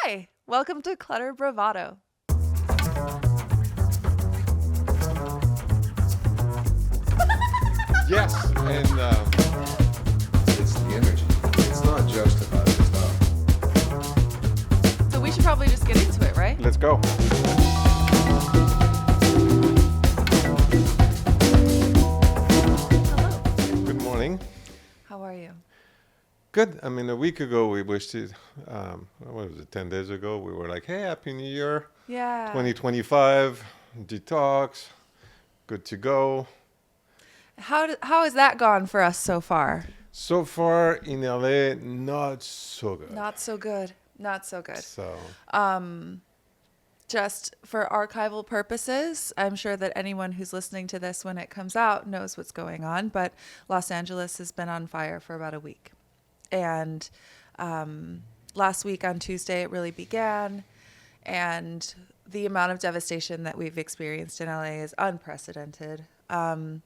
Hi, welcome to Clutter Bravado. Yes, and it's the energy. It's not just about the stuff. So we should probably just get into it, right? Let's go. Hello. Good morning. How are you? Good. I mean, a week ago we wished it. What was it? 10 days ago we were like, "Hey, Happy New Year, Yeah. 2025, detox, good to go." How has that gone for us so far? So far in LA, not so good. Not so good. Not so good. So Just for archival purposes, I'm sure that anyone who's listening to this when it comes out knows what's going on, but Los Angeles has been on fire for about a week. And last week on Tuesday, it really began. And the amount of devastation that we've experienced in LA is unprecedented. But,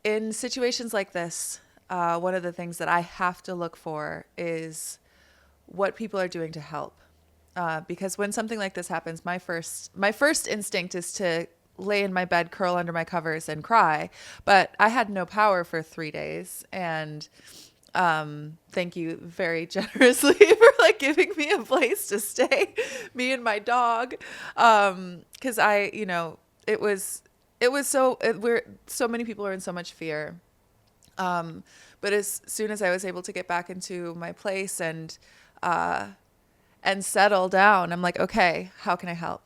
in situations like this, one of the things that I have to look for is what people are doing to help. Because when something like this happens, my first instinct is to lay in my bed, curl under my covers, and cry. But I had no power for 3 days, and thank you very generously for giving me a place to stay, me and my dog, because we're so many people are in so much fear. But as soon as I was able to get back into my place and settle down, I'm like, okay, how can I help?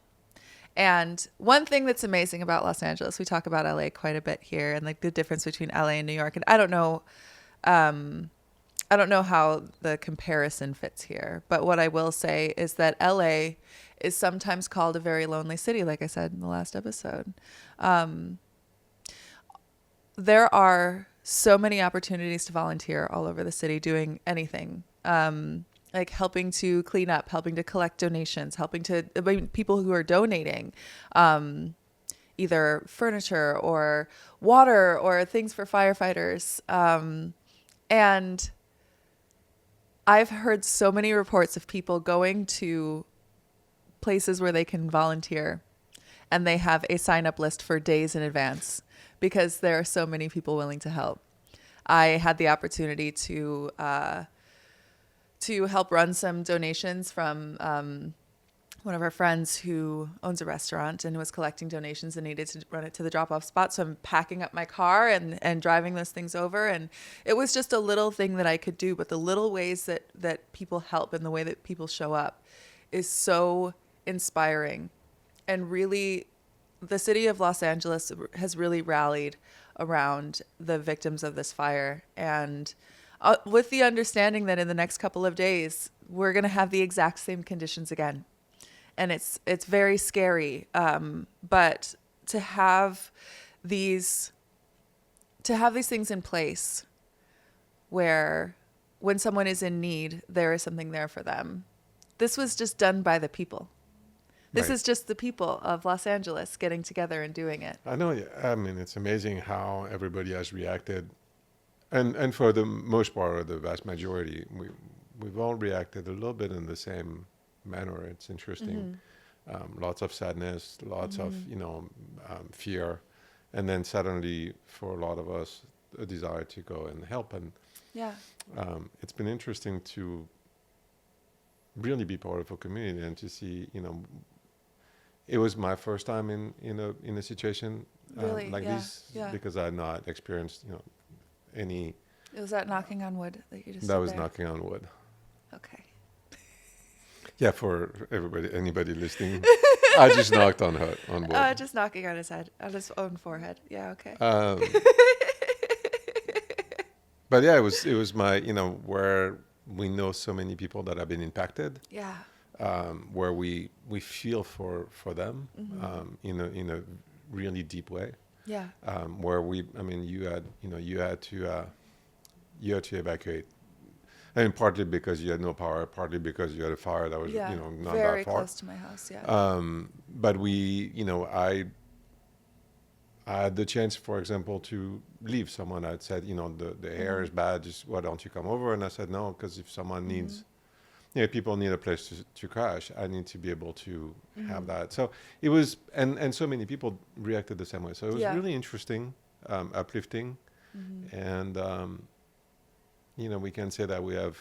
And one thing that's amazing about Los Angeles, we talk about LA quite a bit here, and the difference between LA and New York. And I don't know how the comparison fits here, but what I will say is that LA is sometimes called a very lonely city, like I said in the last episode. There are so many opportunities to volunteer all over the city doing anything. Like helping to clean up, helping to collect donations, people who are donating, either furniture or water or things for firefighters. And I've heard so many reports of people going to places where they can volunteer and they have a sign-up list for days in advance because there are so many people willing to help. I had the opportunity to help run some donations from one of our friends who owns a restaurant and was collecting donations and needed to run it to the drop-off spot. So I'm packing up my car and driving those things over. And it was just a little thing that I could do. But the little ways that people help and the way that people show up is so inspiring. And really, the city of Los Angeles has really rallied around the victims of this fire. And with the understanding that in the next couple of days, we're going to have the exact same conditions again. And it's very scary. But to have these things in place where when someone is in need, there is something there for them. This was just done by the people. This Right. is just the people of Los Angeles getting together and doing it. I know. I mean, it's amazing how everybody has reacted, and for the most part, or the vast majority, we've all reacted a little bit in the same manner. It's interesting. Lots of sadness, lots of fear, and then suddenly, for a lot of us, a desire to go and help. And Yeah. it's been interesting to really be part of a community and to see. It was my first time in a situation Really? like Yeah. this Yeah. because I had not experienced any. It was that knocking on wood that you just That did was there? knocking on wood. Okay. Yeah, for anybody listening, I just knocked on wood. Just knocking on his head, on his own forehead. Yeah, okay. But yeah, it was my where we know so many people that have been impacted. Yeah. Where we feel for them in a really deep way. Yeah. Where you had to evacuate. I mean, partly because you had no power, partly because you had a fire that was Yeah. not Very that far. close to my house. Yeah. But I had the chance, for example, to leave someone. I'd said, the air is bad. Just why don't you come over? And I said no, because if someone needs, people need a place to crash. I need to be able to have that. So it was, and so many people reacted the same way. So it was really interesting, uplifting, and we can say that we have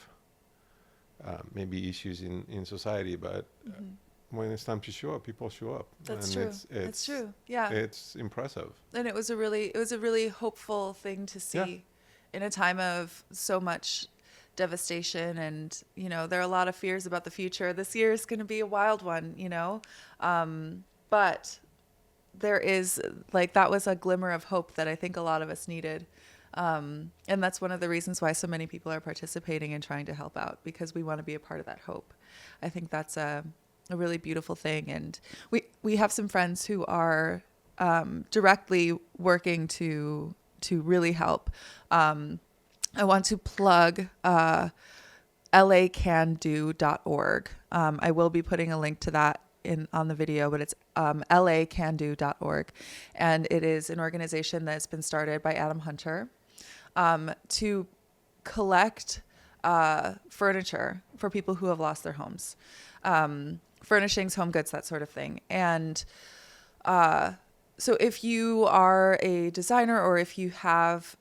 maybe issues in society, but when it's time to show up, people show up. That's and true. That's true. Yeah. It's impressive. And it was a really hopeful thing to see in a time of so much devastation. And, there are a lot of fears about the future. This year is going to be a wild one, but there is that was a glimmer of hope that I think a lot of us needed. And that's one of the reasons why so many people are participating and trying to help out, because we want to be a part of that hope. I think that's a really beautiful thing. And we have some friends who are directly working to really help. I want to plug lacando.org. I will be putting a link to that on the video, but it's lacando.org. And it is an organization that's been started by Adam Hunter to collect furniture for people who have lost their homes. Furnishings, home goods, that sort of thing. And so if you are a designer, or if you have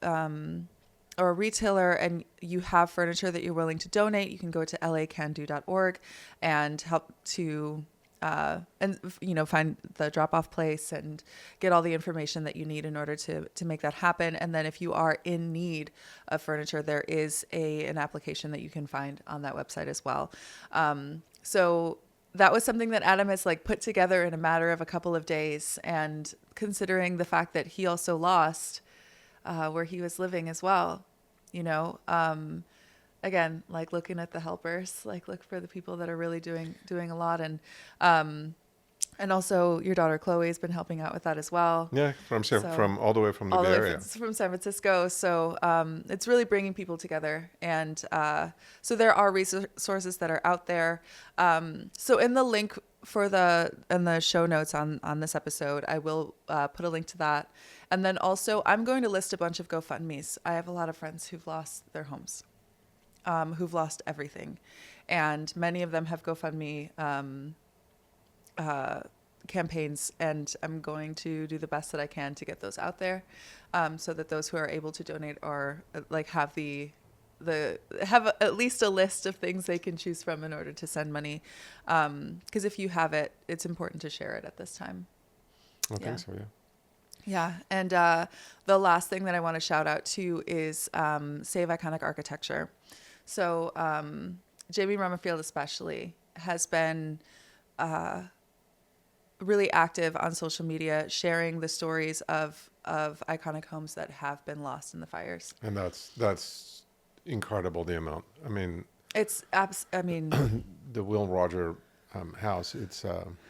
or a retailer and you have furniture that you're willing to donate, you can go to lacando.org and help to find the drop-off place and get all the information that you need in order to make that happen. And then if you are in need of furniture, there is an application that you can find on that website as well. So that was something that Adam has put together in a matter of a couple of days. And considering the fact that he also lost where he was living as well, again, looking at the helpers, look for the people that are really doing a lot. And also your daughter Chloe has been helping out with that as well. Yeah, from all the way from the Bay Area. From San Francisco. So it's really bringing people together. And so there are resources that are out there. So in the link in the show notes on this episode, I will put a link to that. And then also I'm going to list a bunch of GoFundMes. I have a lot of friends who've lost their homes, who've lost everything. And many of them have GoFundMe campaigns, and I'm going to do the best that I can to get those out there, so that those who are able to donate are have at least a list of things they can choose from in order to send money. Because if you have it, it's important to share it at this time. I think so, yeah. Yeah. And the last thing that I want to shout out to is Save Iconic Architecture. So Jamie Rummerfield especially has been really active on social media, sharing the stories of iconic homes that have been lost in the fires. And that's incredible, the amount. I mean, it's the Will Roger house. It's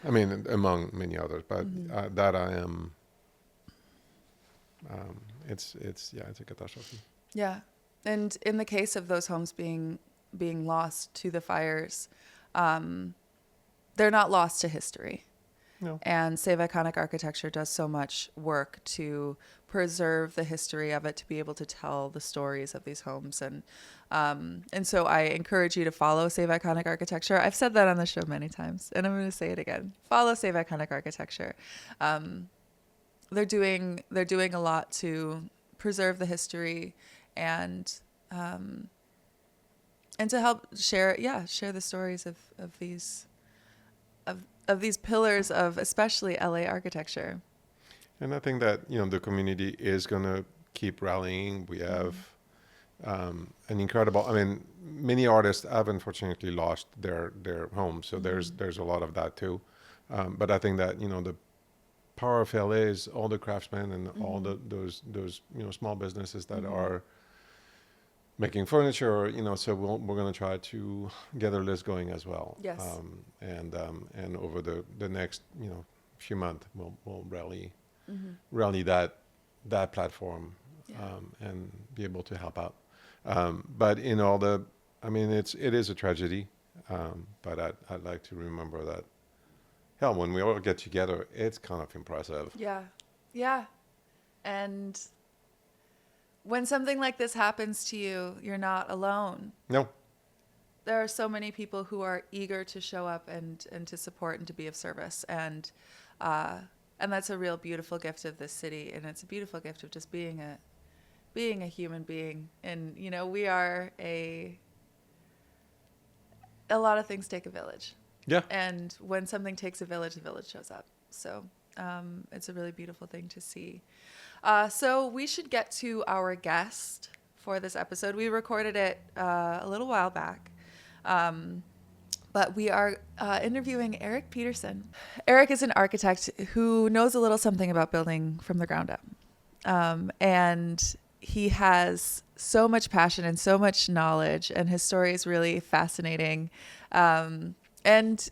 among many others, but that I am. It's a catastrophe. Yeah, and in the case of those homes being lost to the fires, they're not lost to history. No. And Save Iconic Architecture does so much work to preserve the history of it, to be able to tell the stories of these homes. And so I encourage you to follow Save Iconic Architecture. I've said that on the show many times, and I'm going to say it again. Follow Save Iconic Architecture. They're doing a lot to preserve the history and to help share the stories of these pillars of especially LA architecture. And I think that the community is going to keep rallying. We have an incredible. Many artists have unfortunately lost their homes, so there's a lot of that too. But I think that the power of LA is all the craftsmen and all those small businesses that are making furniture, so we're going to try to get a list going as well. Yes. And over the next few months, we'll rally that platform, and be able to help out. But in all it is a tragedy. But I'd like to remember that. Hell, when we all get together, it's kind of impressive. Yeah. And when something like this happens to you, you're not alone. No. There are so many people who are eager to show up and to support and to be of service. And that's a real beautiful gift of this city. And it's a beautiful gift of just being a human being. And, you know, we are a lot of things take a village. Yeah. And when something takes a village, the village shows up. So it's a really beautiful thing to see. So we should get to our guest for this episode. We recorded it a little while back. But we are interviewing Erik Peterson. Erik is an architect who knows a little something about building from the ground up. And he has so much passion and so much knowledge, and his story is really fascinating. And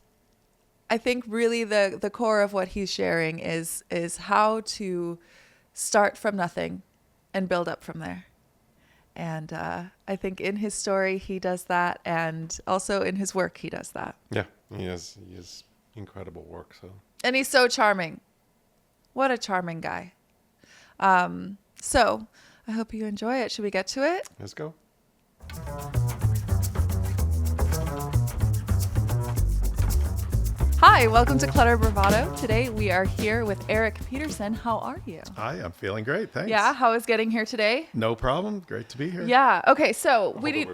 I think really the core of what he's sharing is how to start from nothing and build up from there. And I think in his story, he does that. And also in his work, he does that. Yeah, he has incredible work. And he's so charming. What a charming guy. So I hope you enjoy it. Should we get to it? Let's go. Hi, welcome to Clutter Bravado. Today we are here with Erik Peterson. How are you? Hi, I'm feeling great. Thanks. Yeah, how is getting here today? No problem. Great to be here. Yeah. Okay, so we're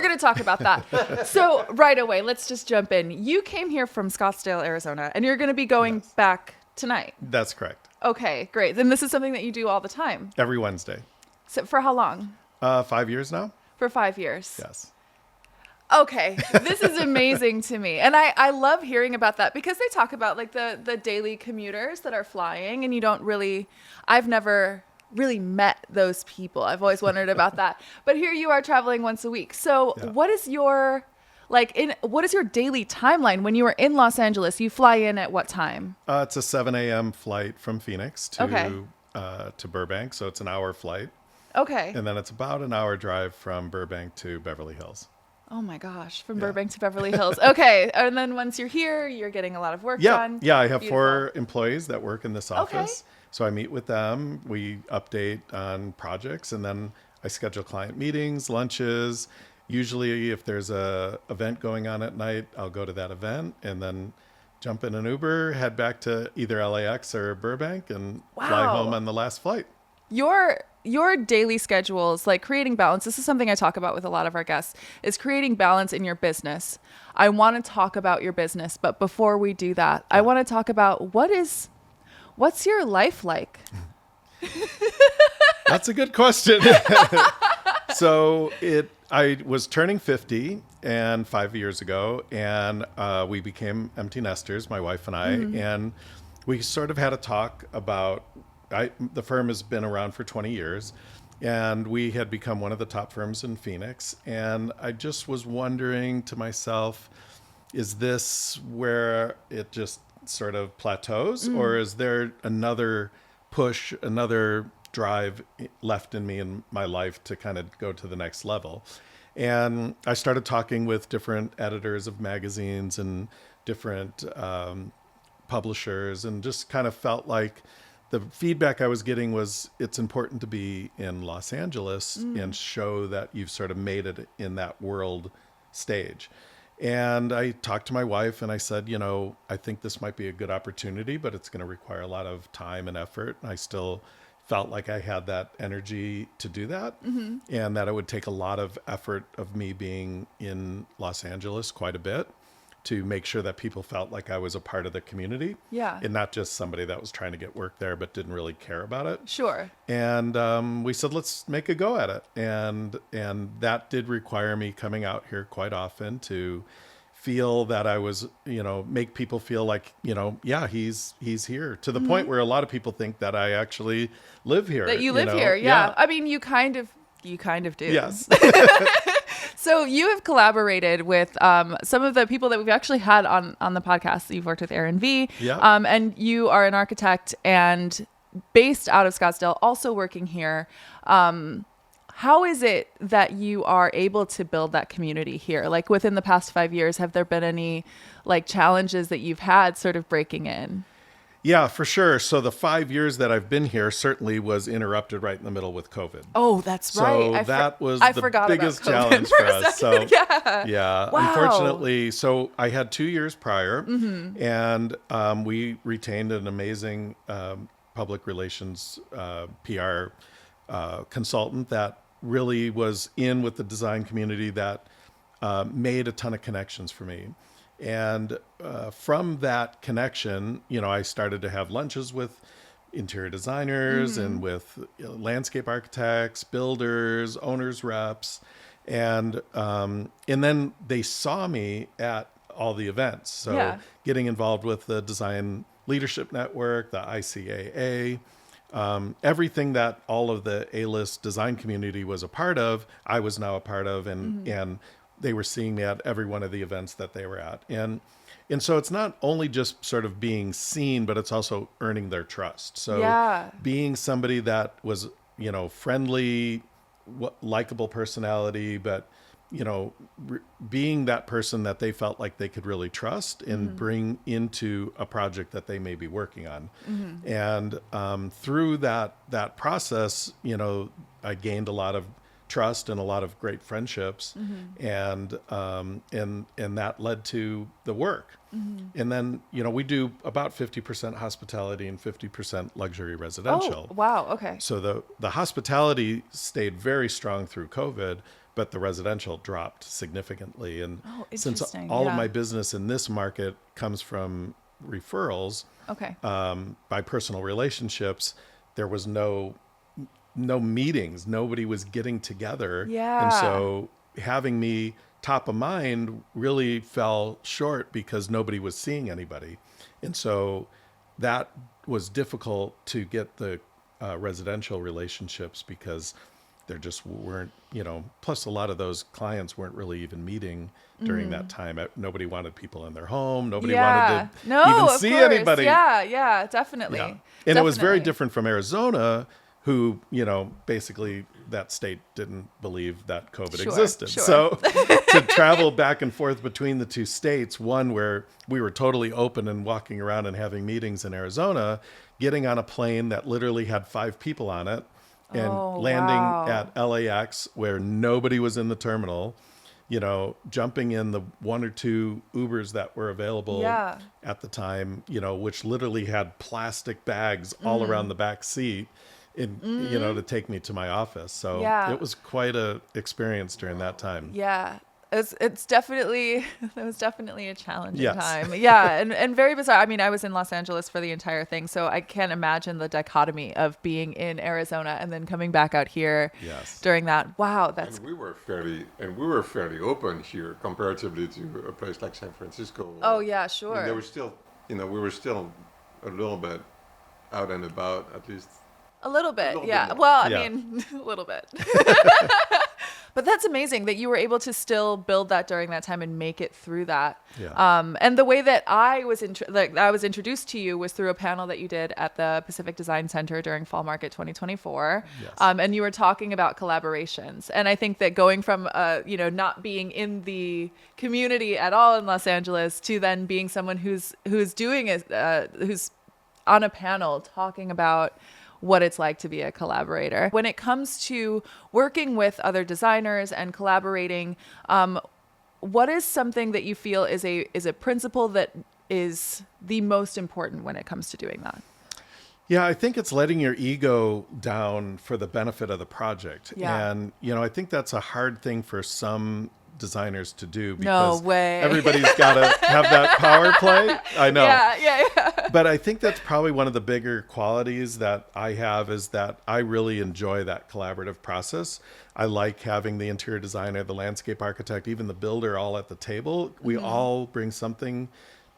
going to talk about that. So right away, let's just jump in. You came here from Scottsdale, Arizona, and you're going to be going back tonight. That's correct. Okay, great. Then this is something that you do all the time. Every Wednesday. So for how long? 5 years now. For 5 years. Yes. Okay, this is amazing to me. And I love hearing about that because they talk about like the daily commuters that are flying, and I've never really met those people. I've always wondered about that. But here you are traveling once a week. So what is your daily timeline when you are in Los Angeles? You fly in at what time? It's a 7 a.m. flight from Phoenix to Burbank. So it's an hour flight. Okay. And then it's about an hour drive from Burbank to Beverly Hills. Oh my gosh, from Burbank to Beverly Hills. Okay. And then once you're here, you're getting a lot of work done. Yeah, I have Beautiful. 4 employees that work in this office. Okay. So I meet with them, we update on projects, and then I schedule client meetings, lunches. Usually if there's a event going on at night, I'll go to that event and then jump in an Uber, head back to either LAX or Burbank and fly home on the last flight. Your daily schedules, like creating balance, this is something I talk about with a lot of our guests, is creating balance in your business. I want to talk about your business, but before we do that, I want to talk about what's your life like? That's a good question. So I was turning 50 and 5 years ago, and we became empty nesters, my wife and I, and we sort of had a talk about the firm has been around for 20 years, and we had become one of the top firms in Phoenix. And I just was wondering to myself, is this where it just sort of plateaus, or is there another push, another drive left in me in my life to kind of go to the next level? And I started talking with different editors of magazines and different publishers, and just kind of felt like the feedback I was getting was it's important to be in Los Angeles and show that you've sort of made it in that world stage. And I talked to my wife and I said, I think this might be a good opportunity, but it's going to require a lot of time and effort. I still felt like I had that energy to do that, and that it would take a lot of effort of me being in Los Angeles quite a bit to make sure that people felt like I was a part of the community. Yeah. And not just somebody that was trying to get work there but didn't really care about it. Sure. And we said, let's make a go at it. And that did require me coming out here quite often to feel that I was, make people feel like, he's here, to the point where a lot of people think that I actually live here. That you live here. Yeah. I mean, you kind of do. Yes. So you have collaborated with some of the people that we've actually had on the podcast. You've worked with Aaron V. Yeah. And you are an architect and based out of Scottsdale, also working here. How is it that you are able to build that community here? Like within the past 5 years, have there been any like challenges that you've had sort of breaking in? Yeah, for sure. So the 5 years that I've been here certainly was interrupted right in the middle with COVID. Oh, that's right. So that was I the forgot biggest about COVID challenge for a us. second. So Yeah. yeah, Wow. unfortunately, so I had 2 years prior, and we retained an amazing public relations PR consultant that really was in with the design community that made a ton of connections for me. And from that connection, I started to have lunches with interior designers and with landscape architects, builders, owners reps, and then they saw me at all the events. So Yeah. getting involved with the Design Leadership Network, the ICAA, everything that all of the A-list design community was a part of, I was now a part of, and they were seeing me at every one of the events that they were at. And so it's not only just sort of being seen, but it's also earning their trust. So Yeah. being somebody that was, friendly, likable personality, but, being that person that they felt like they could really trust and bring into a project that they may be working on. And through that process, I gained a lot of trust and a lot of great friendships, and that led to the work. And then we do about 50% hospitality and 50% luxury residential. Oh, wow. Okay. So the hospitality stayed very strong through COVID, but the residential dropped significantly. And since interesting. all of Yeah. my business in this market comes from referrals, Okay. by personal relationships, there was no meetings. Nobody was getting together. Yeah. And so having me top of mind really fell short because nobody was seeing anybody. And so that was difficult to get the residential relationships because there just weren't, plus a lot of those clients weren't really even meeting during that time. Nobody wanted people in their home. Nobody wanted to even of see course. anybody. Yeah, definitely. Yeah. And it was very Definitely. different from Arizona, who, basically that state didn't believe that COVID Sure, existed. sure. So to travel back and forth between the two states, one where we were totally open and walking around and having meetings in Arizona, getting on a plane that literally had 5 people on it and landing wow. at LAX where nobody was in the terminal, jumping in the 1 or 2 Ubers that were available Yeah. at the time, which literally had plastic bags all around the back seat to take me to my office. So Yeah. it was quite a experience during that time. Yeah. It's definitely, that was definitely a challenging Yes. time. Yeah. And very bizarre. I mean, I was in Los Angeles for the entire thing, so I can't imagine the dichotomy of being in Arizona and then coming back out here Yes. during that. Wow. That's, And we were fairly open here comparatively to a place like San Francisco. oh yeah, I mean, sure. there was still, we were still a little bit out and about, at least. A little bit, little bit yeah. more. Well, I Yeah. mean, a little bit. But that's amazing that you were able to still build that during that time and make it through that. Yeah. And the way that I was introduced to you was through a panel that you did at the Pacific Design Center during Fall Market 2024. Yes. And you were talking about collaborations. And I think that going from not being in the community at all in Los Angeles to then being someone who's on a panel talking about what it's like to be a collaborator. When it comes to working with other designers and collaborating, what is something that you feel is a principle that is the most important when it comes to doing that? Yeah, I think it's letting your ego down for the benefit of the project. Yeah. And, I think that's a hard thing for some designers to do No because way. everybody's got to have that power play. I know. Yeah. But I think that's probably one of the bigger qualities that I have is that I really enjoy that collaborative process. I like having the interior designer, the landscape architect, even the builder all at the table. We all bring something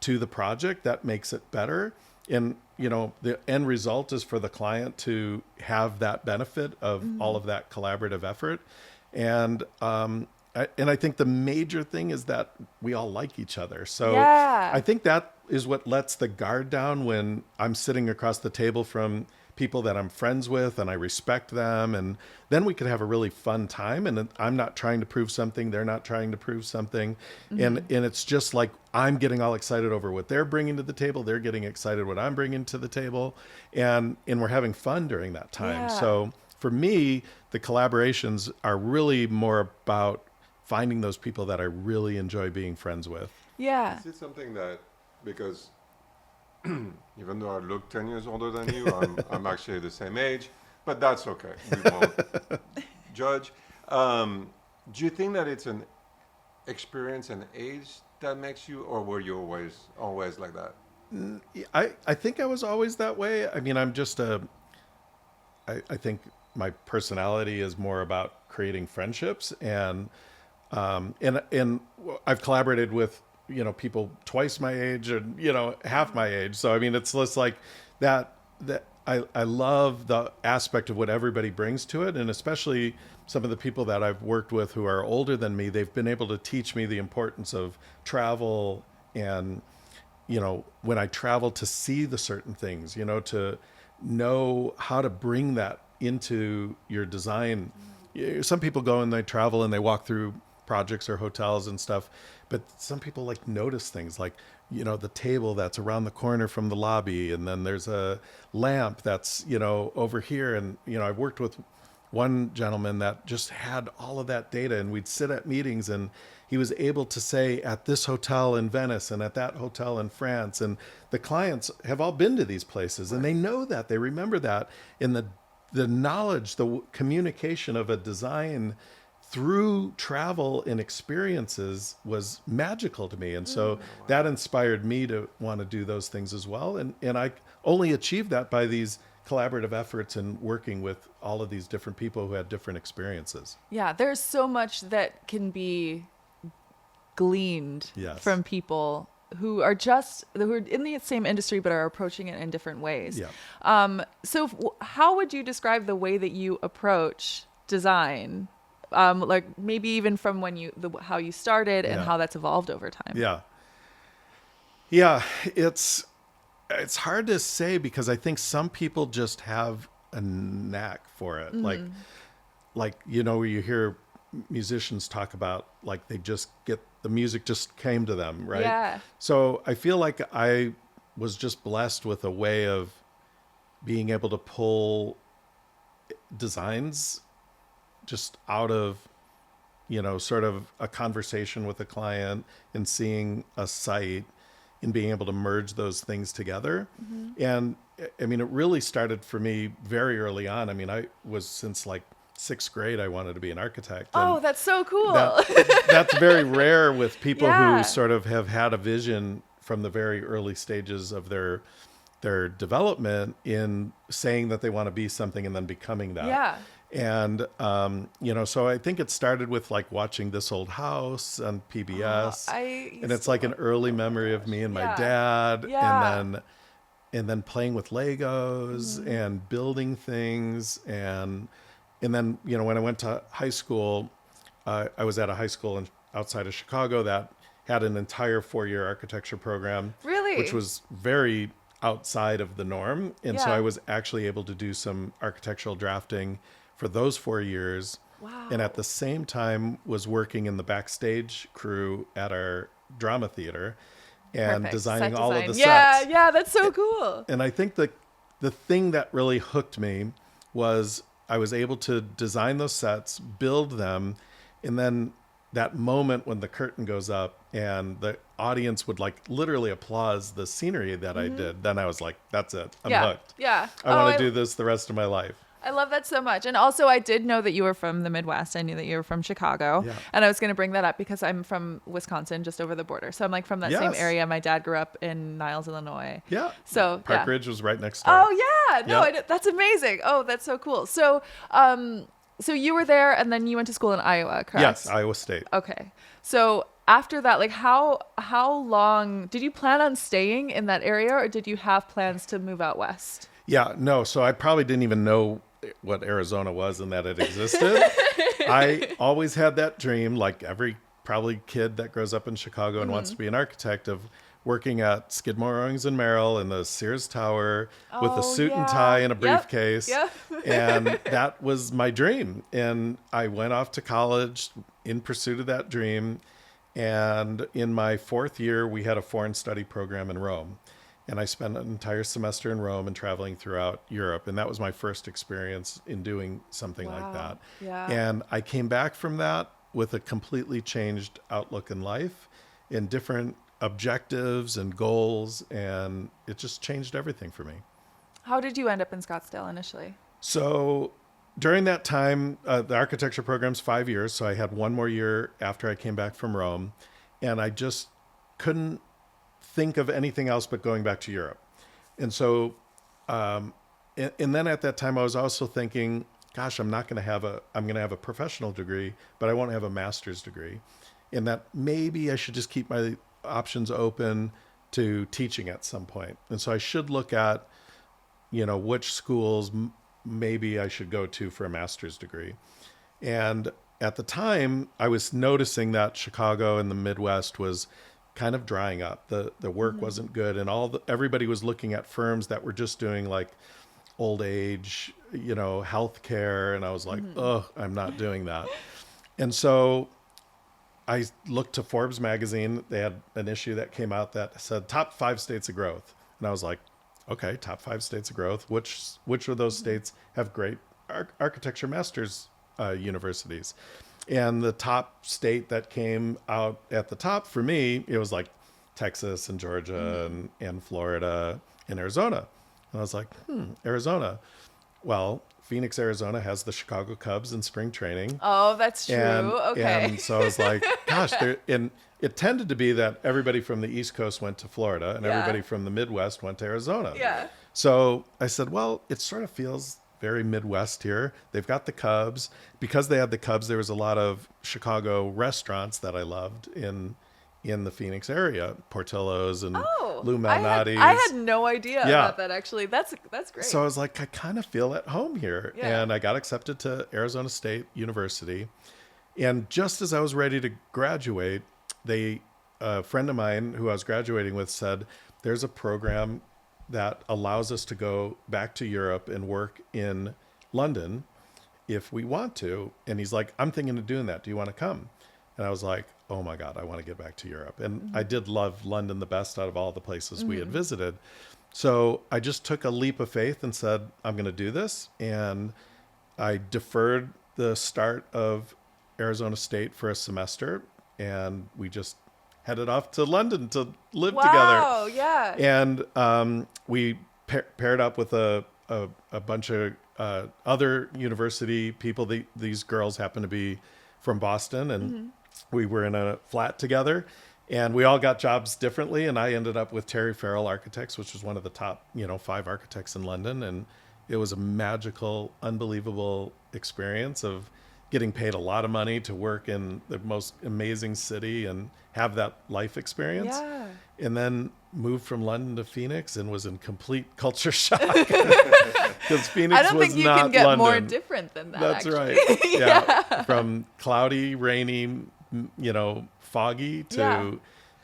to the project that makes it better. And, the end result is for the client to have that benefit of all of that collaborative effort. And I think the major thing is that we all like each other. So Yeah. I think that is what lets the guard down when I'm sitting across the table from people that I'm friends with and I respect them. And then we could have a really fun time. And I'm not trying to prove something. They're not trying to prove something. And it's just like, I'm getting all excited over what they're bringing to the table. They're getting excited what I'm bringing to the table. And we're having fun during that time. Yeah. So for me, the collaborations are really more about finding those people that I really enjoy being friends with. Yeah. Is it something that, because even though I look 10 years older than you, I'm actually the same age, but that's okay. We won't judge. Do you think that it's an experience and age that makes you, or were you always like that? I think I was always that way. I mean, I think my personality is more about creating friendships, and I've collaborated with, people twice my age or, half my age. So, I mean, it's less like that I love the aspect of what everybody brings to it. And especially some of the people that I've worked with who are older than me, they've been able to teach me the importance of travel. And, when I travel, to see the certain things, to know how to bring that into your design. Some people go and they travel and they walk through projects or hotels and stuff, but some people like notice things like, the table that's around the corner from the lobby, and then there's a lamp that's, over here. And, I've worked with one gentleman that just had all of that data, and we'd sit at meetings and he was able to say, at this hotel in Venice and at that hotel in France, and the clients have all been to these places and they know that, they remember that. And the knowledge, the communication of a design through travel and experiences was magical to me. And so that inspired me to want to do those things as well. And I only achieved that by these collaborative efforts and working with all of these different people who had different experiences. Yeah, there's so much that can be gleaned from people who are in the same industry but are approaching it in different ways. Yeah. So how would you describe the way that you approach design? Like maybe even from when how you started and how that's evolved over time. Yeah. It's hard to say, because I think some people just have a knack for it. Like, where you hear musicians talk about, like, they just get, the music just came to them, right? Yeah. So I feel like I was just blessed with a way of being able to pull designs just out of, sort of a conversation with a client and seeing a site and being able to merge those things together. And I mean, it really started for me very early on. I mean, I was, since like 6th grade, I wanted to be an architect. Oh, that's so cool. That's very rare with people Yeah. who sort of have had a vision from the very early stages of their development in saying that they want to be something and then becoming that. Yeah. And, so I think it started with like watching This Old House on PBS. And it's like an early memory of me and my dad. Yeah. And then playing with Legos and building things. And then, when I went to high school, I was at a high school outside of Chicago that had an entire 4-year architecture program. Really? Which was very outside of the norm. And so Yeah. I was actually able to do some architectural drafting for those 4 years. Wow. And at the same time was working in the backstage crew at our drama theater and Perfect. designing Set all of design. the Yeah, sets. yeah, that's so cool. And I think the thing that really hooked me was I was able to design those sets, build them, and then that moment when the curtain goes up and the audience would like literally applause the scenery that I did, then I was like, that's it. I'm hooked. Yeah. I want to do this the rest of my life. I love that so much. And also, I did know that you were from the Midwest. I knew that you were from Chicago. Yeah. And I was going to bring that up because I'm from Wisconsin, just over the border. So I'm like from that same Yes. area. My dad grew up in Niles, Illinois. Yeah. So Park yeah. Ridge was right next door. Oh yeah, no, Yeah. that's amazing. Oh, that's so cool. So, so you were there, and then you went to school in Iowa, correct? Yes, Iowa State. Okay. So after that, like how long did you plan on staying in that area, or did you have plans to move out west? Yeah, no. So I probably didn't even know what Arizona was and that it existed. I always had that dream, like every probably kid that grows up in Chicago and wants to be an architect, of working at Skidmore, Owings and Merrill in the Sears Tower with a Oh, suit and yeah. tie and a Yep. briefcase. Yep. And that was my dream. And I went off to college in pursuit of that dream. And in my 4th year, we had a foreign study program in Rome. And I spent an entire semester in Rome and traveling throughout Europe. And that was my first experience in doing something like Wow. that. Yeah. And I came back from that with a completely changed outlook in life and different objectives and goals. And it just changed everything for me. How did you end up in Scottsdale initially? So during that time, the architecture program's 5 years. So I had one more year after I came back from Rome. And I just couldn't think of anything else but going back to Europe. And so, and then at that time I was also thinking, gosh, I'm going to have a professional degree, but I won't have a master's degree. And that maybe I should just keep my options open to teaching at some point. And so I should look at, which schools maybe I should go to for a master's degree. And at the time I was noticing that Chicago and the Midwest was kind of drying up. The work wasn't good, and everybody was looking at firms that were just doing like old age, healthcare, and I was like, oh, I'm not doing that. And so I looked to Forbes magazine. They had an issue that came out that said top 5 states of growth, and I was like, okay, top 5 states of growth. Which of those states have great architecture masters universities? And the top state that came out at the top for me, it was like Texas and Georgia and Florida and Arizona. And I was like, Arizona. Well, Phoenix, Arizona has the Chicago Cubs in spring training. Oh, that's true. And, Okay. and so I was like, gosh, and it tended to be that everybody from the East Coast went to Florida and Yeah. everybody from the Midwest went to Arizona. Yeah. So I said, well, it sort of feels very Midwest here. They've got the Cubs. Because they had the Cubs, there was a lot of Chicago restaurants that I loved in the Phoenix area. Portillo's and Lou Malnati's. I had no idea Yeah. about that, actually. That's great. So I was like, I kind of feel at home here. Yeah. And I got accepted to Arizona State University. And just as I was ready to graduate, a friend of mine who I was graduating with said, there's a program that allows us to go back to Europe and work in London if we want to. And he's like, I'm thinking of doing that. Do you want to come? And I was like, oh my God, I want to get back to Europe. And I did love London the best out of all the places we had visited. So I just took a leap of faith and said, I'm going to do this. And I deferred the start of Arizona State for a semester. And we just headed off to London to live together. Wow, yeah. And we paired up with a bunch of other university people. These girls happened to be from Boston, and we were in a flat together. And we all got jobs differently. And I ended up with Terry Farrell Architects, which was one of the top 5 architects in London. And it was a magical, unbelievable experience of getting paid a lot of money to work in the most amazing city and have that life experience. Yeah. And then moved from London to Phoenix and was in complete culture shock because Phoenix I don't was think you not can get more London. different than that. That's actually. right. Yeah. From cloudy, rainy, foggy to Yeah.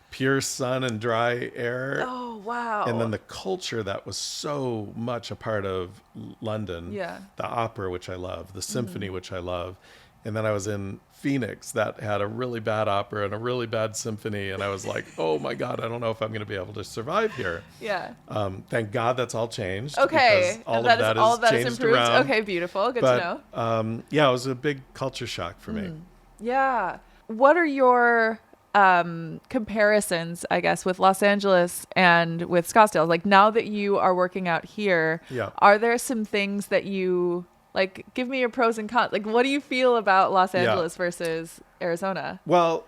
pure sun and dry air. Oh, wow. And then the culture that was so much a part of London, Yeah. the opera, which I love, the symphony, which I love. And then I was in Phoenix that had a really bad opera and a really bad symphony. And I was like, oh my God, I don't know if I'm going to be able to survive here. Yeah. Thank God that's all changed. Okay. Because all And of that is changed improved. around. Okay, beautiful. Good But, to know. yeah, it was a big culture shock for me. Yeah. What are your comparisons, I guess, with Los Angeles and with Scottsdale? Like, now that you are working out here, Yeah. are there some things that you like? Give me your pros and cons. Like, what do you feel about Los Angeles versus Arizona? Well,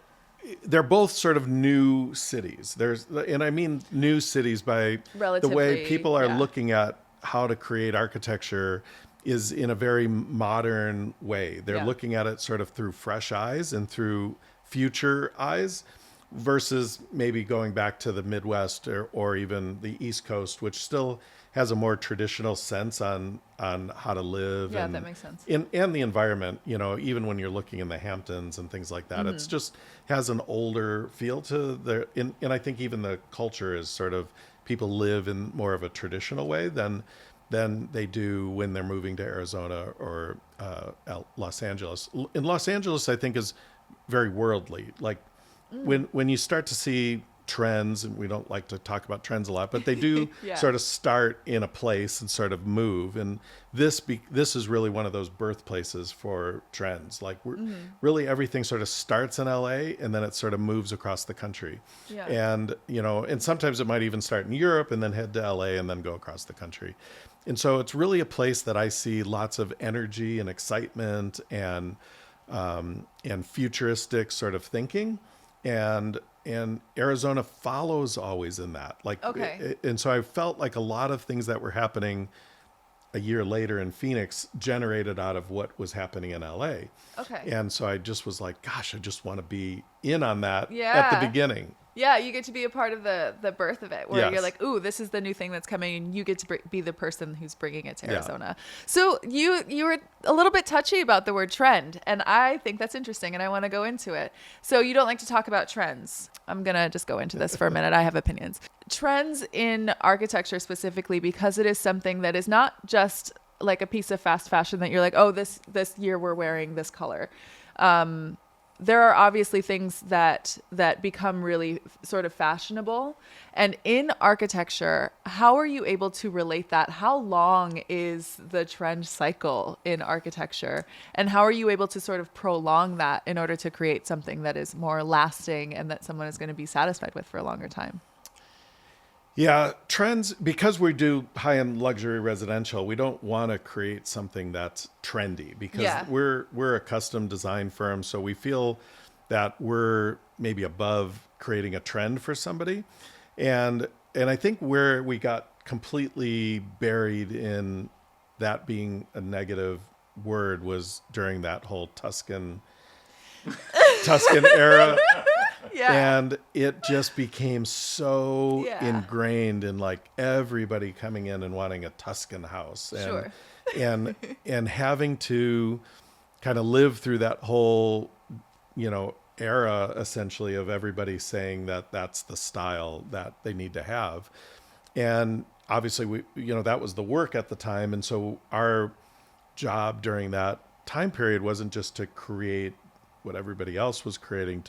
they're both sort of new cities. And I mean new cities by the way Relatively, people are yeah. looking at how to create architecture is in a very modern way. They're Yeah. looking at it sort of through fresh eyes and through future eyes. versus maybe going back to the Midwest or even the East Coast, which still has a more traditional sense on how to live. Yeah, and that makes sense. and the environment, even when you're looking in the Hamptons and things like that, it's just has an older feel to and I think even the culture is sort of, people live in more of a traditional way than they do when they're moving to Arizona or Los Angeles. In Los Angeles, I think is very worldly. Like when you start to see trends, and we don't like to talk about trends a lot, but they do Yeah. sort of start in a place and sort of move. And this is really one of those birthplaces for trends. Like really everything sort of starts in LA and then it sort of moves across the country. Yeah. And, and sometimes it might even start in Europe and then head to LA and then go across the country. And so it's really a place that I see lots of energy and excitement and futuristic sort of thinking. And Arizona follows always in that. Like, Okay. and so I felt like a lot of things that were happening a year later in Phoenix generated out of what was happening in LA. Okay. And so I just was like, gosh, I just want to be in on that at Yeah. the beginning. Yeah, you get to be a part of the birth of it, where Yes. you're like, ooh, this is the new thing that's coming, and you get to be the person who's bringing it to Yeah. Arizona. So you were a little bit touchy about the word trend, and I think that's interesting, and I want to go into it. So you don't like to talk about trends. I'm going to just go into this for a minute. I have opinions. Trends in architecture specifically, because it is something that is not just like a piece of fast fashion that you're like, oh, this year we're wearing this color. There are obviously things that become really sort of fashionable. And in architecture, how are you able to relate that? How long is the trend cycle in architecture? And how are you able to sort of prolong that in order to create something that is more lasting and that someone is going to be satisfied with for a longer time? Yeah, trends, because we do high-end luxury residential, we don't want to create something that's trendy because Yeah. we're a custom design firm, so we feel that we're maybe above creating a trend for somebody. And I think where we got completely buried in that being a negative word was during that whole Tuscan era. Yeah. And it just became so Yeah. ingrained in like everybody coming in and wanting a Tuscan house. And, Sure. and having to kind of live through that whole, era essentially of everybody saying that that's the style that they need to have. And obviously that was the work at the time. And so our job during that time period wasn't just to create what everybody else was creating,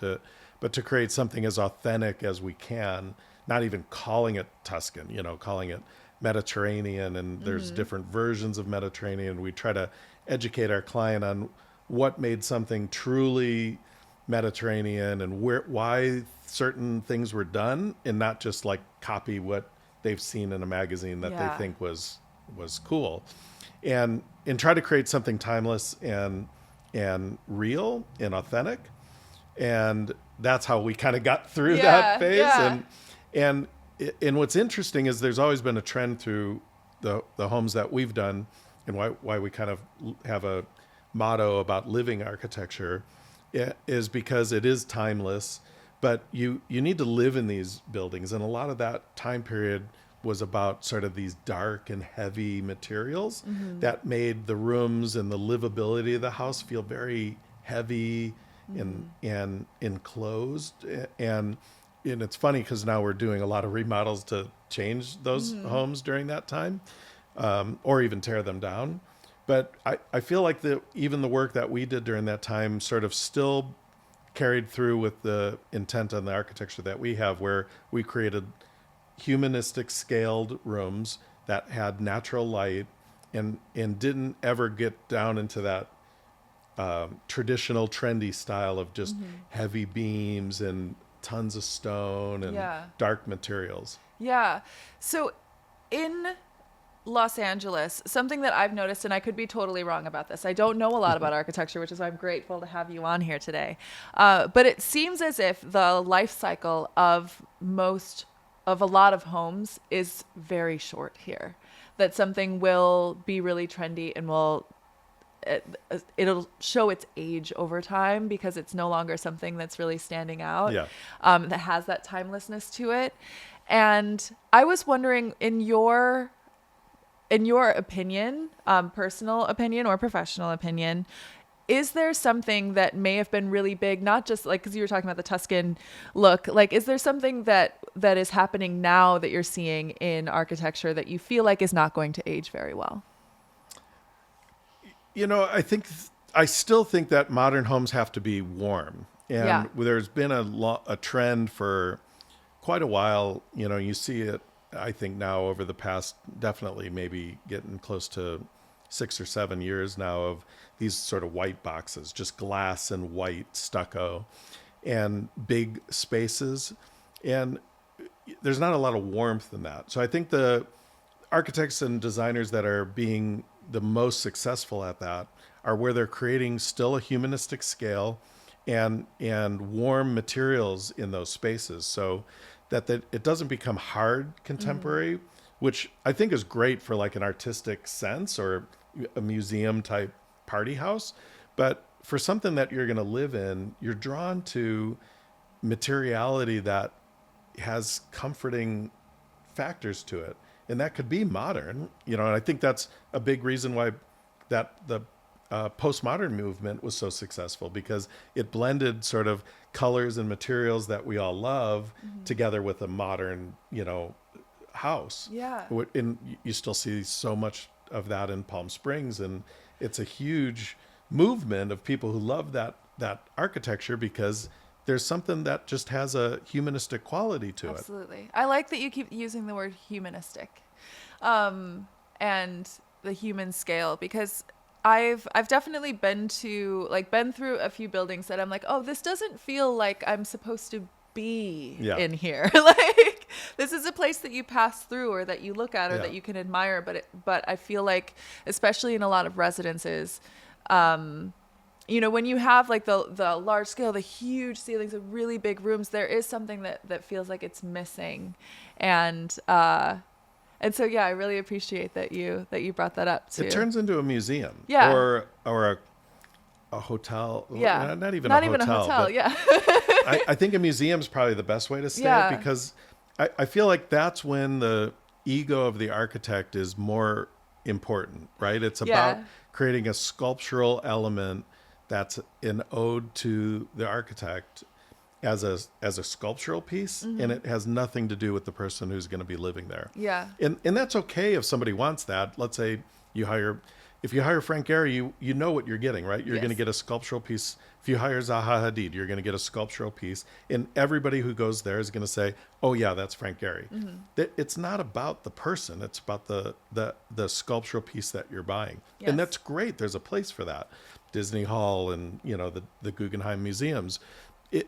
but to create something as authentic as we can, not even calling it Tuscan, calling it Mediterranean. And there's different versions of Mediterranean. We try to educate our client on what made something truly Mediterranean and why certain things were done, and not just like copy what they've seen in a magazine that Yeah. they think was cool. And try to create something timeless and real and authentic. And that's how we kind of got through that phase. Yeah. And what's interesting is there's always been a trend through the homes that we've done, and why we kind of have a motto about living architecture is because it is timeless, but you need to live in these buildings. And a lot of that time period was about sort of these dark and heavy materials that made the rooms and the livability of the house feel very heavy and enclosed. And it's funny because now we're doing a lot of remodels to change those homes during that time, or even tear them down. But I feel like even the work that we did during that time sort of still carried through with the intent on the architecture that we have, where we created humanistic scaled rooms that had natural light and didn't ever get down into that traditional trendy style of just heavy beams and tons of stone and Yeah. dark materials. Yeah. So in Los Angeles, something that I've noticed, and I could be totally wrong about this, I don't know a lot about architecture, which is why I'm grateful to have you on here today. But it seems as if the life cycle of a lot of homes is very short here. That something will be really trendy and will it'll show its age over time because it's no longer something that's really standing out. Yeah. That has that timelessness to it. And I was wondering, in your opinion, personal opinion or professional opinion, is there something that may have been really big, not just like, because you were talking about the Tuscan look, like, is there something that is happening now that you're seeing in architecture that you feel like is not going to age very well? I still think that modern homes have to be warm. And Yeah. there's been a trend for quite a while. You see it, I think now over the past, definitely maybe getting close to 6 or 7 years now, of these sort of white boxes, just glass and white stucco and big spaces. And there's not a lot of warmth in that. So I think the architects and designers that are being the most successful at that are where they're creating still a humanistic scale and warm materials in those spaces, so that it doesn't become hard contemporary, which I think is great for like an artistic sense or a museum type party house. But for something that you're going to live in, you're drawn to materiality that has comforting factors to it. And that could be modern, and I think that's a big reason why that the postmodern movement was so successful, because it blended sort of colors and materials that we all love together with a modern, house. Yeah. And you still see so much of that in Palm Springs, and it's a huge movement of people who love that architecture because there's something that just has a humanistic quality to it. Absolutely. I like that you keep using the word humanistic, and the human scale, because I've definitely been through a few buildings that I'm like, oh, this doesn't feel like I'm supposed to be in here. Like, this is a place that you pass through or that you look at or that you can admire. But I feel like, especially in a lot of residences, when you have like the large scale, the huge ceilings, the really big rooms, there is something that feels like it's missing. And so, yeah, I really appreciate that you brought that up too. It turns into a museum, or a hotel. Yeah, not even a hotel. But yeah. I think a museum is probably the best way to say it, because I feel like that's when the ego of the architect is more important, right? It's about creating a sculptural element that's an ode to the architect as a sculptural piece, and it has nothing to do with the person who's going to be living there. Yeah. And that's okay if somebody wants that. Let's say if you hire Frank Gehry, you know what you're getting, right? You're going to get a sculptural piece. If you hire Zaha Hadid, you're going to get a sculptural piece, and everybody who goes there is going to say, "Oh yeah, that's Frank Gehry." It's not about the person; it's about the sculptural piece that you're buying, and that's great. There's a place for that. Disney Hall and the Guggenheim museums,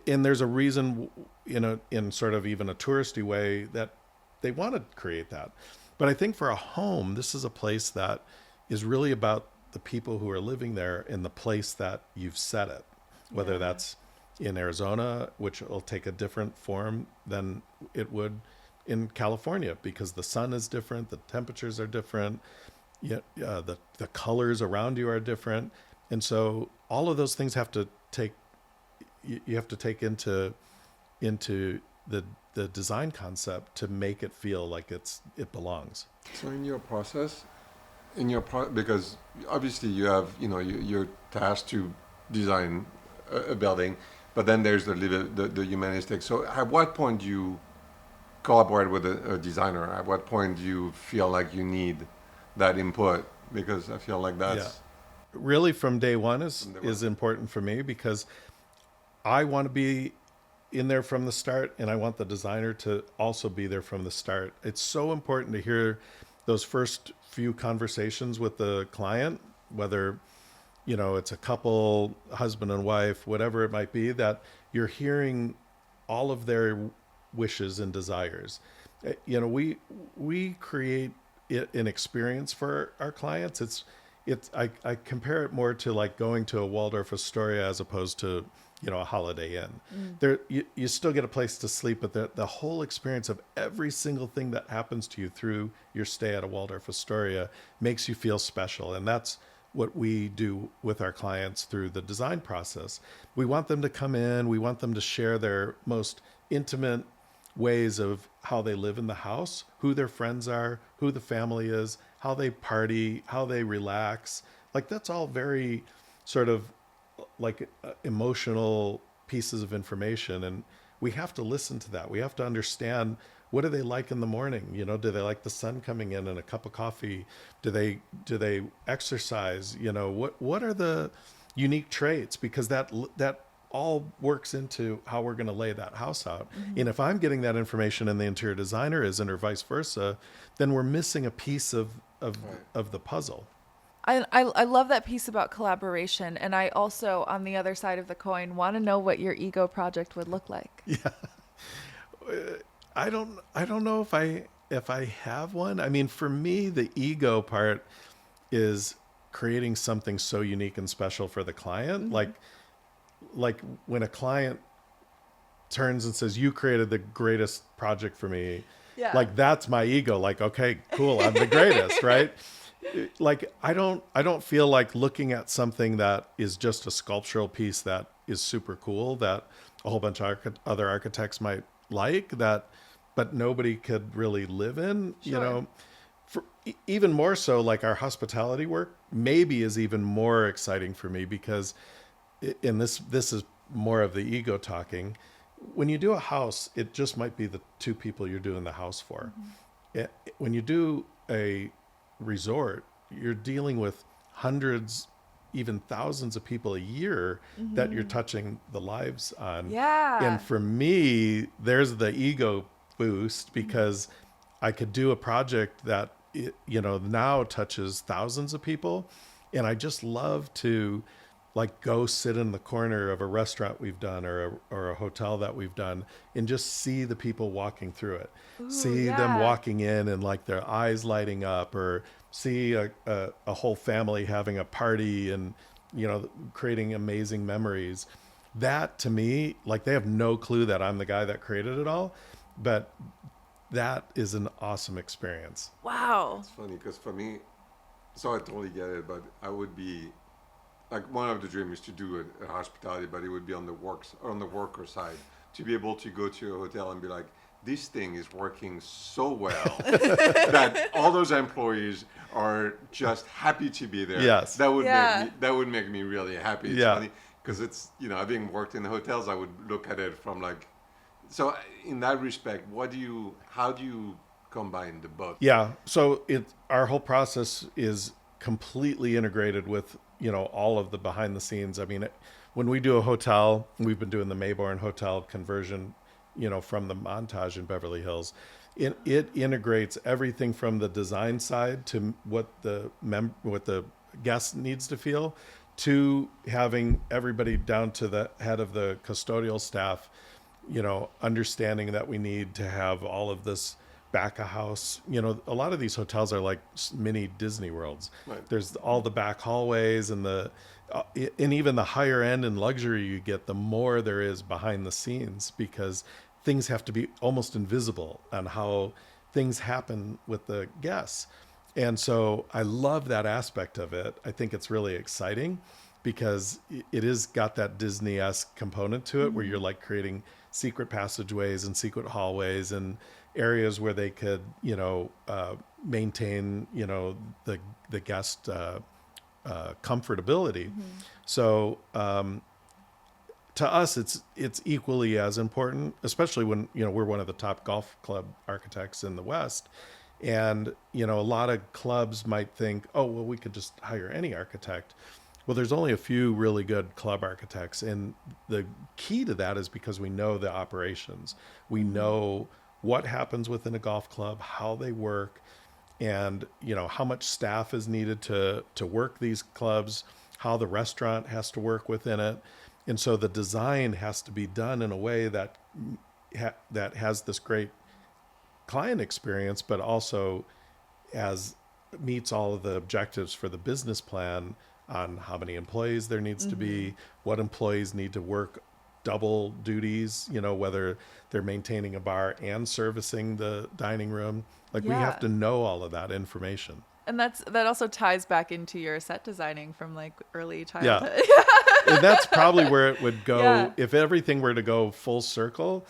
and there's a reason in sort of even a touristy way that they want to create that. But I think for a home, this is a place that is really about the people who are living there and the place that you've set it, whether that's in Arizona, which will take a different form than it would in California, because the sun is different, the temperatures are different, the colors around you are different. And so all of those things have to take into the design concept to make it feel like it belongs. So in your process, because obviously you have, you're tasked to design a building, but then there's the humanistic. So at what point do you collaborate with a designer? At what point do you feel like you need that input? Because I feel like that's really from day one is important for me, because I want to be in there from the start, and I want the designer to also be there from the start. It's so important to hear those first few conversations with the client, whether it's a couple, husband and wife, whatever it might be, that you're hearing all of their wishes and desires. We create an experience for our clients. I compare it more to like going to a Waldorf Astoria as opposed to a Holiday Inn. There, you still get a place to sleep, but the whole experience of every single thing that happens to you through your stay at a Waldorf Astoria makes you feel special, and that's what we do with our clients through the design process. We want them to come in, we want them to share their most intimate ways of how they live in the house, who their friends are, who the family is, how they party, how they relax. Like that's all very sort of like emotional pieces of information, and we have to listen to that. We have to understand, what do they like in the morning? You know, do they like the sun coming in and a cup of coffee? Do they exercise? You know, what are the unique traits? Because that all works into how we're going to lay that house out. And if I'm getting that information and the interior designer isn't, or vice versa, then we're missing a piece of the puzzle. I love that piece about collaboration. And I also, on the other side of the coin, want to know what your ego project would look like. Yeah. I don't know if I have one. I mean, for me, the ego part is creating something so unique and special for the client. Like when a client turns and says, "You created the greatest project for me." Yeah. Like that's my ego. Like, okay, cool. I'm the greatest, right? Like I don't feel like looking at something that is just a sculptural piece that is super cool that a whole bunch of other architects might like, that but nobody could really live in. Sure. You know, even more so, like our hospitality work maybe is even more exciting for me, because and this is more of the ego talking. When you do a house, it just might be the two people you're doing the house for. When you do a resort, you're dealing with hundreds, even thousands of people a year that you're touching the lives on. Yeah. And for me, there's the ego boost, because I could do a project that, you know, now touches thousands of people. And I just love to like go sit in the corner of a restaurant we've done, or a hotel that we've done, and just see the people walking through it. Ooh, See yeah. them walking in and like their eyes lighting up, or see a whole family having a party and, you know, creating amazing memories. That to me, like they have no clue that I'm the guy that created it all, but that is an awesome experience. Wow. It's funny because for me, so I totally get it, but I would be like, one of the dreams is to do a hospitality, but it would be on the worker side, to be able to go to a hotel and be like, this thing is working so well that all those employees are just happy to be there. Yes. That would Yeah. make me really happy. It's Yeah. funny because it's, you know, having worked in the hotels, I would look at it from like, so in that respect, how do you combine the both? Yeah. So our whole process is completely integrated with, you know, all of the behind the scenes. I mean, when we do a hotel, we've been doing the Mayborn Hotel conversion, you know, from the Montage in Beverly Hills. It integrates everything from the design side to what the guest needs to feel, to having everybody down to the head of the custodial staff, you know, understanding that we need to have all of this back of house. You know, a lot of these hotels are like mini Disney worlds. Right. There's all the back hallways and and even the higher end and luxury you get, the more there is behind the scenes, because things have to be almost invisible on how things happen with the guests. And so I love that aspect of it. I think it's really exciting because it is got that Disney-esque component to it, where you're like creating secret passageways and secret hallways and areas where they could, you know, maintain, you know, the guest comfortability. So to us, it's equally as important, especially when, you know, we're one of the top golf club architects in the West. And, you know, a lot of clubs might think, oh, well, we could just hire any architect. Well, there's only a few really good club architects. And the key to that is because we know the operations. We know what happens within a golf club, how they work, and, you know, how much staff is needed to work these clubs, how the restaurant has to work within it. And so the design has to be done in a way that has this great client experience, but also meets all of the objectives for the business plan on how many employees there needs to be, what employees need to work double duties, you know, whether they're maintaining a bar and servicing the dining room. Like we have to know all of that information. And that also ties back into your set designing from like early childhood. And that's probably where it would go. Yeah. If everything were to go full circle,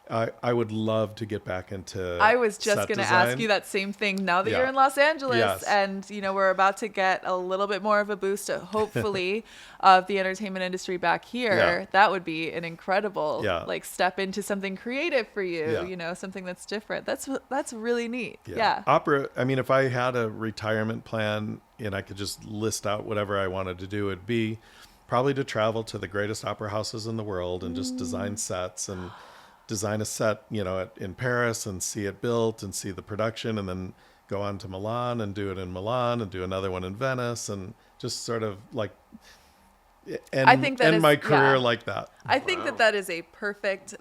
I would love to get back into I was just set going to design. ask you that same thing now that Yeah. you're in Los Angeles. Yes. And, we're about to get a little bit more of a boost, hopefully, of the entertainment industry back here. Yeah. That would be an incredible Yeah. like step into something creative for you, Yeah. something that's different. That's really neat. Yeah. Opera, I mean, if I had a retirement plan and I could just list out whatever I wanted to do, it'd be probably to travel to the greatest opera houses in the world and just design sets and design a set, in Paris and see it built and see the production, and then go on to Milan and do it in Milan and do another one in Venice, and just sort of like I think that end is- my career yeah. like that. I think that is a perfect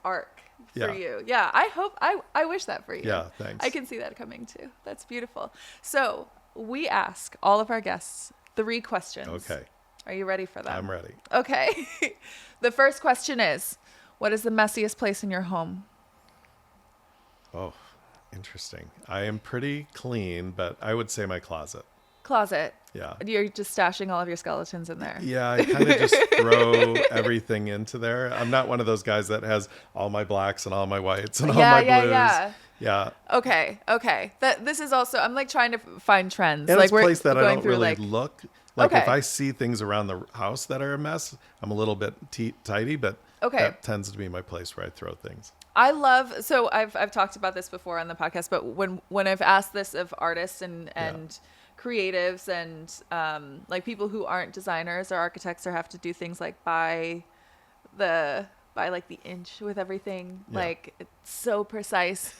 arc for Yeah. you. Yeah. I wish that for you. Yeah, thanks. I can see that coming too. That's beautiful. So we ask all of our guests 3 questions. Okay, Are you ready for them? I'm ready. Okay. The first question is, what is the messiest place in your home? Oh, interesting. I am pretty clean, but I would say my closet. Closet. Yeah. You're just stashing all of your skeletons in there. Yeah, I kind of just throw everything into there. I'm not one of those guys that has all my blacks and all my whites and all my blues. Yeah. Okay. This is also, I'm like trying to find trends. And like it's a place that I don't really like, look. Like Okay. if I see things around the house that are a mess, I'm a little bit tidy, but Okay. that tends to be my place where I throw things. I love, so I've talked about this before on the podcast, but when I've asked this of artists and creatives and like people who aren't designers or architects or have to do things like by like the inch with everything, Yeah. like it's so precise.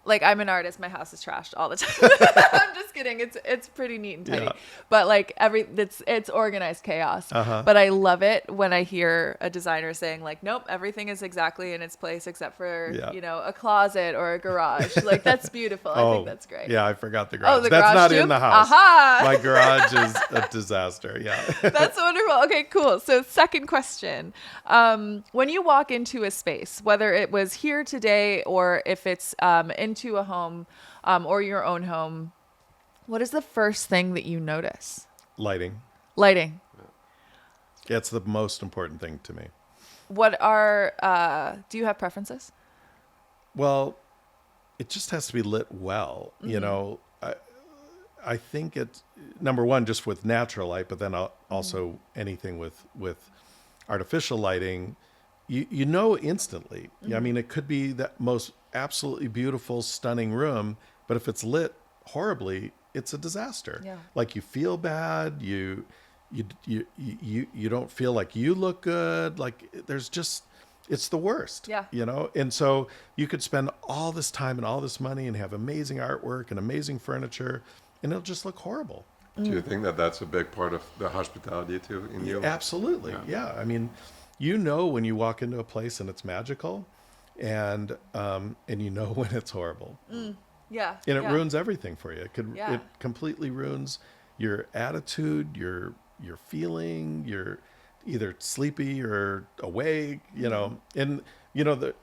Like I'm an artist, my house is trashed all the time. I'm just kidding. It's pretty neat and tidy. Yeah. But like it's organized chaos. Uh-huh. But I love it when I hear a designer saying like, nope, everything is exactly in its place except for, Yeah. a closet or a garage. Like that's beautiful. I think that's great. Yeah, I forgot the garage. the That's garage not too? in the house. Aha! My garage is a disaster. Yeah. That's wonderful. Okay, cool. So second question. When you walk into a space, whether it was here today or if it's into a home or your own home, what is the first thing that you notice? Lighting. Lighting. It's the most important thing to me. What do you have preferences? Well, it just has to be lit well. I think it's number one, just with natural light, but then also anything with artificial lighting, you know instantly. I mean, it could be that most absolutely beautiful, stunning room, but if it's lit horribly, it's a disaster. Yeah. Like you feel bad, you don't feel like you look good. Like it's the worst. Yeah. And so you could spend all this time and all this money and have amazing artwork and amazing furniture, and it'll just look horrible. Do you think that that's a big part of the hospitality too in you? Absolutely. Yeah. I mean, when you walk into a place and it's magical, and when it's horrible. Yeah. And it ruins everything for you. Yeah. It completely ruins your attitude, your feeling, you're either sleepy or awake, And the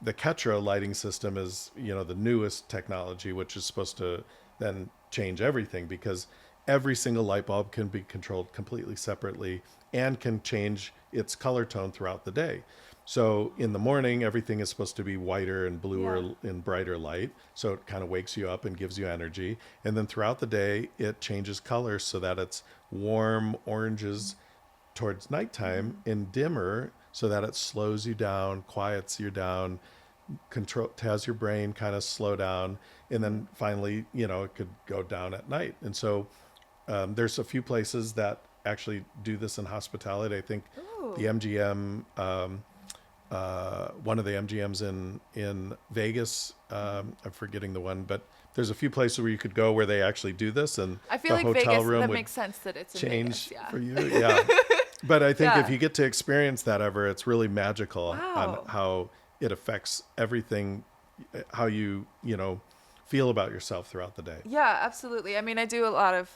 Ketra lighting system is, the newest technology, which is supposed to then change everything, because every single light bulb can be controlled completely separately and can change its color tone throughout the day. So in the morning, everything is supposed to be whiter and bluer and brighter light. So it kind of wakes you up and gives you energy. And then throughout the day, it changes colors so that it's warm oranges towards nighttime and dimmer so that it slows you down, quiets you down, has your brain kind of slow down. And then finally, it could go down at night. And so there's a few places that actually do this in hospitality. I think the MGM, one of the MGMs in Vegas, I'm forgetting the one, but there's a few places where you could go where they actually do this, and I feel the like hotel Vegas, room that would makes sense that it's in change Vegas. Yeah. for you. Yeah. But I think Yeah. if you get to experience that ever, it's really magical Wow. on how it affects everything, how you feel about yourself throughout the day. Yeah, absolutely. I mean, I do a lot of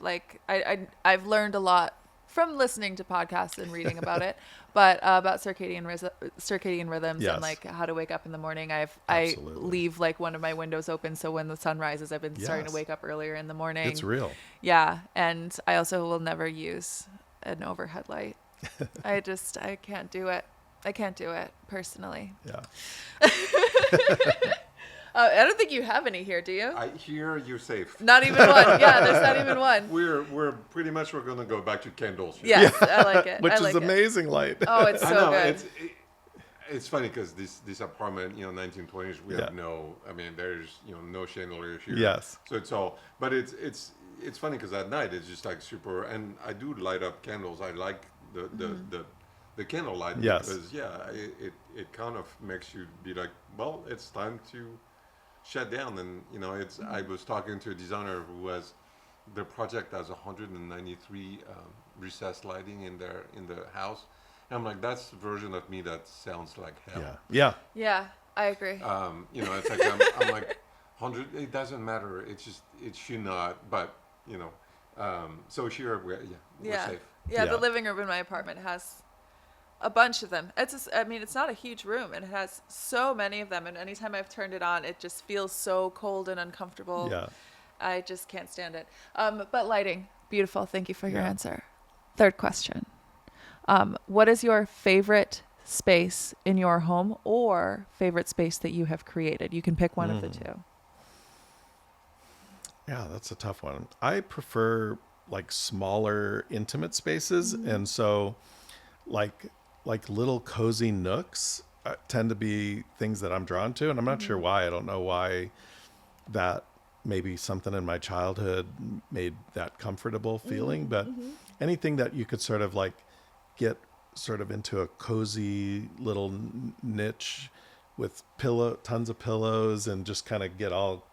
I've learned a lot from listening to podcasts and reading about it, but about circadian rhythms Yes. and like how to wake up in the morning. I Absolutely. leave like one of my windows open, so when the sun rises, I've been starting to Yes. wake up earlier in the morning. It's real. Yeah, and I also will never use an overhead light. I can't do it. I can't do it personally. Yeah. I don't think you have any here, do you? Here you're safe. Not even one. Yeah, there's not even one. We're pretty much we're gonna go back to candles. here. Yes, I like it. Which I is like it. amazing light. Oh, it's so I know good. it's funny because this apartment, 1920s, we have there's no chandelier here. Yes. So it's all, but it's funny because at night it's just like super, and I do light up candles. I like the candle light Yes. because it kind of makes you be like, well, it's time to shut down. And I was talking to a designer who has the project has 193 recessed lighting in the house. And I'm like, that's the version of me that sounds like hell. Yeah. Yeah, I agree. It's like I'm like 100. It doesn't matter. It's just it should not. But so here we're safe. Yeah, Yeah. the living room in my apartment has a bunch of them. It's not a huge room, and it has so many of them. And anytime I've turned it on, it just feels so cold and uncomfortable. Yeah. I just can't stand it. But lighting, beautiful. Thank you for your answer. Third question. What is your favorite space in your home or favorite space that you have created? You can pick one of the two. Yeah, that's a tough one. I prefer like smaller, intimate spaces, and so like little cozy nooks tend to be things that I'm drawn to, and I'm not sure why. I don't know why that maybe something in my childhood made that comfortable feeling, but anything that you could sort of like get sort of into a cozy little niche with tons of pillows and just kind of get all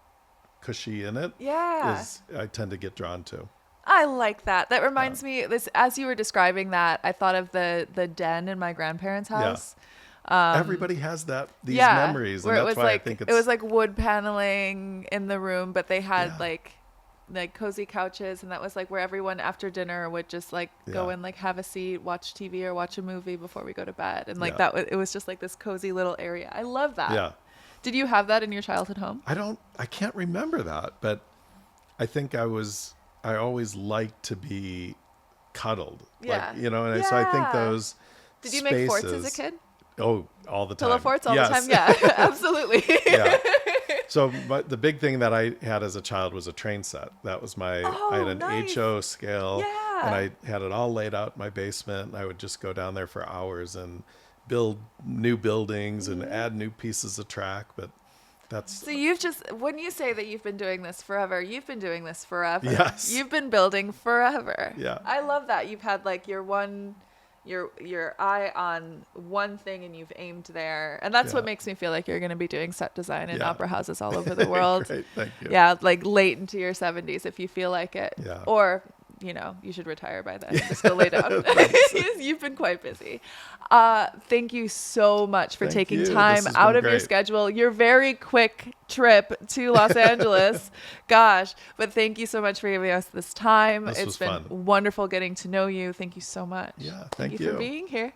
cushy in it. Yeah. I tend to get drawn to. I like that. That reminds me, as you were describing that, I thought of the den in my grandparents' house. Everybody has these memories, and where that's why I think it was like wood paneling in the room, but they had like cozy couches, and that was like where everyone after dinner would just like go and like have a seat, watch TV or watch a movie before we go to bed, and like it was just like this cozy little area. I love that. Yeah. Did you have that in your childhood home? I can't remember that, but I think I always liked to be cuddled. Yeah. Like, so I think those Did you make forts as a spaces- kid? Oh, all the time. Pillow forts all Yes. the time? Yeah, absolutely. Yeah. So the big thing that I had as a child was a train set. That was I had an nice. HO scale, Yeah. and I had it all laid out in my basement, and I would just go down there for hours and build new buildings and add new pieces of track. But that's So when you say that you've been doing this forever, you've been doing this forever. Yes. You've been building forever. Yeah. I love that. You've had like your eye on one thing and you've aimed there. And that's what makes me feel like you're going to be doing set design in opera houses all over the world. Great, thank you. Yeah, like late into your 70s if you feel like it. Yeah. Or, you should retire by then and just go lay down. You've been quite busy. Thank you so much for Thank taking you. time This has out been of your great. schedule, your very quick trip to Los Angeles. Gosh, but thank you so much for giving us this time. This It's was been fun. wonderful getting to know you. Thank you so much. Yeah, thank you you. for being here.